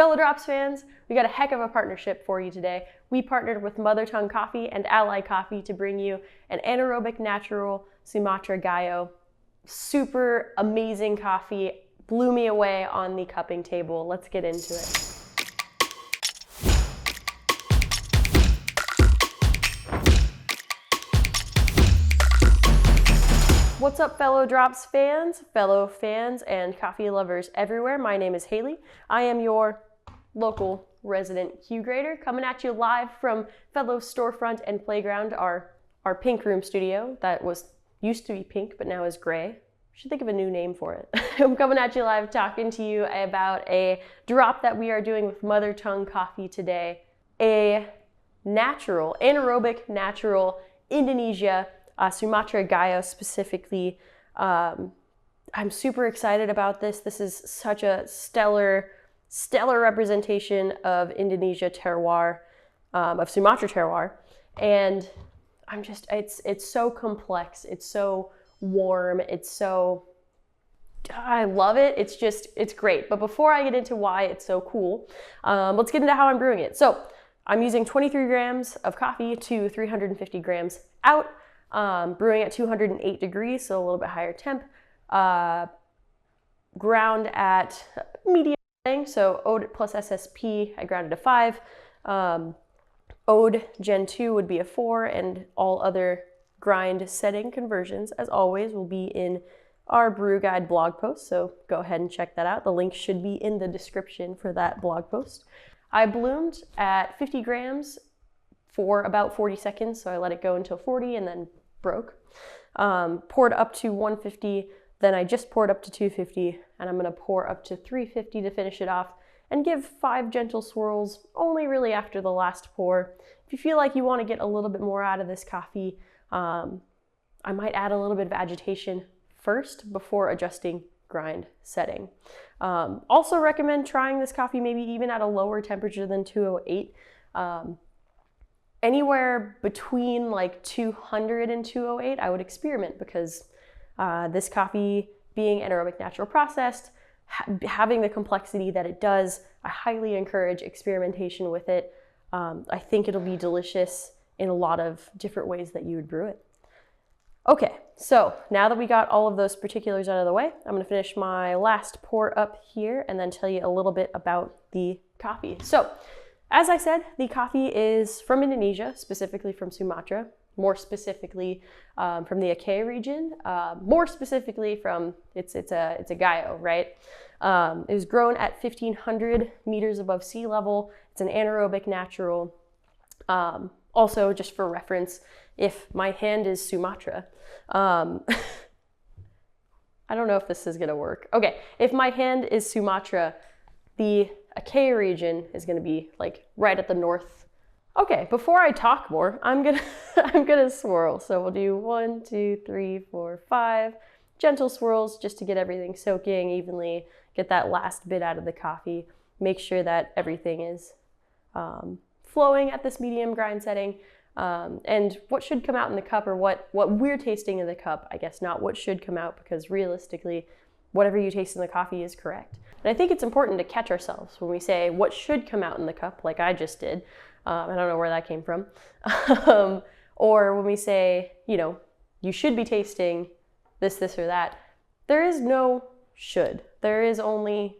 Fellow Drops fans, we got a heck of a partnership for you today. We partnered with Mother Tongue Coffee and Ally Coffee to bring you an anaerobic natural Sumatra Gayo. Super amazing coffee, blew me away on the cupping table. Let's get into it. What's up, fellow Drops fans, fellow fans, and coffee lovers everywhere? My name is Haley. I am your local resident Q grader, coming at you live from fellow storefront and playground, our pink room studio that used to be pink but now is gray. Should think of a new name for it. I'm coming at you live talking to you about a drop that we are doing with Mother Tongue Coffee today. A natural, anaerobic natural Indonesia Sumatra Gayo specifically. I'm super excited about this. This is such a stellar representation of Indonesia terroir, of Sumatra terroir. And it's so complex. It's so warm. I love it. It's great. But before I get into why it's so cool, let's get into how I'm brewing it. So I'm using 23 grams of coffee to 350 grams out. Brewing at 208 degrees, so a little bit higher temp. Ground at medium setting, so Ode plus SSP, I grounded to 5. Ode Gen 2 would be a 4, and all other grind setting conversions, as always, will be in our brew guide blog post, so go ahead and check that out. The link should be in the description for that blog post. I bloomed at 50 grams for about 40 seconds, so I let it go until 40 and then broke. Poured up to 150, then I just poured up to 250, and I'm gonna pour up to 350 to finish it off and give 5 gentle swirls, only really after the last pour. If you feel like you wanna get a little bit more out of this coffee, I might add a little bit of agitation first before adjusting grind setting. Also recommend trying this coffee maybe even at a lower temperature than 208. Anywhere between like 200 and 208, I would experiment, because this coffee being anaerobic natural processed, having the complexity that it does, I highly encourage experimentation with it. I think it'll be delicious in a lot of different ways that you would brew it. Okay, so now that we got all of those particulars out of the way, I'm gonna finish my last pour up here and then tell you a little bit about the coffee. So, as I said, the coffee is from Indonesia, specifically from Sumatra, more specifically from the Aceh region, more specifically from, it's a Gayo, right? It was grown at 1,500 meters above sea level. It's an anaerobic natural. Also, just for reference, if my hand is Sumatra, I don't know if this is gonna work. Okay, if my hand is Sumatra, the Aceh region is going to be like right at the north. Okay, before I talk more, I'm gonna swirl. So we'll do 1, 2, 3, 4, 5 gentle swirls just to get everything soaking evenly, get that last bit out of the coffee, make sure that everything is flowing at this medium grind setting. And what should come out in the cup, or what we're tasting in the cup, I guess, not what should come out, because realistically, whatever you taste in the coffee is correct. And I think it's important to catch ourselves when we say what should come out in the cup, like I just did. I don't know where that came from. Or when we say, you should be tasting this, or that. There is no should. There is only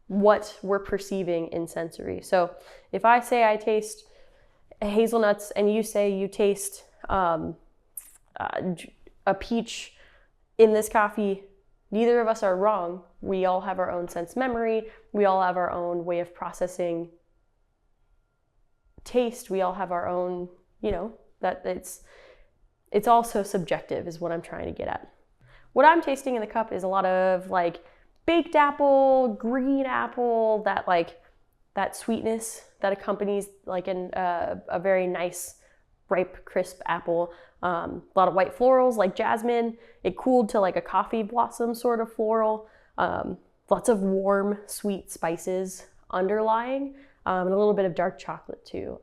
what we're perceiving in sensory. So if I say I taste hazelnuts and you say you taste a peach in this coffee, neither of us are wrong. We all have our own sense memory. We all have our own way of processing taste. We all have our own, that it's also subjective is what I'm trying to get at. What I'm tasting in the cup is a lot of like baked apple, green apple, that sweetness that accompanies like a very nice, ripe, crisp apple. A lot of white florals like jasmine. It cooled to like a coffee blossom sort of floral. Lots of warm, sweet spices underlying, and a little bit of dark chocolate too.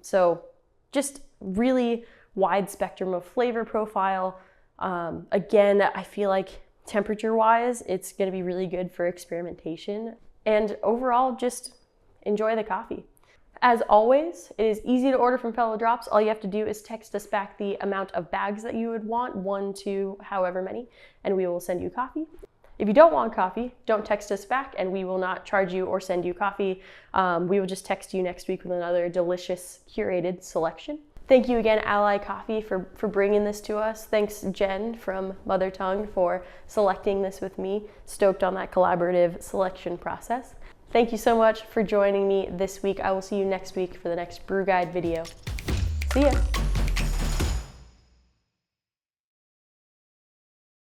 So just really wide spectrum of flavor profile. Again, I feel like temperature-wise, it's gonna be really good for experimentation. And overall, just enjoy the coffee. As always, it is easy to order from Fellow Drops. All you have to do is text us back the amount of bags that you would want, 1 to however many, and we will send you coffee. If you don't want coffee, don't text us back and we will not charge you or send you coffee. We will just text you next week with another delicious curated selection. Thank you again, Ally Coffee, for bringing this to us. Thanks, Jen from Mother Tongue, for selecting this with me. Stoked on that collaborative selection process. Thank you so much for joining me this week. I will see you next week for the next brew guide video. See ya.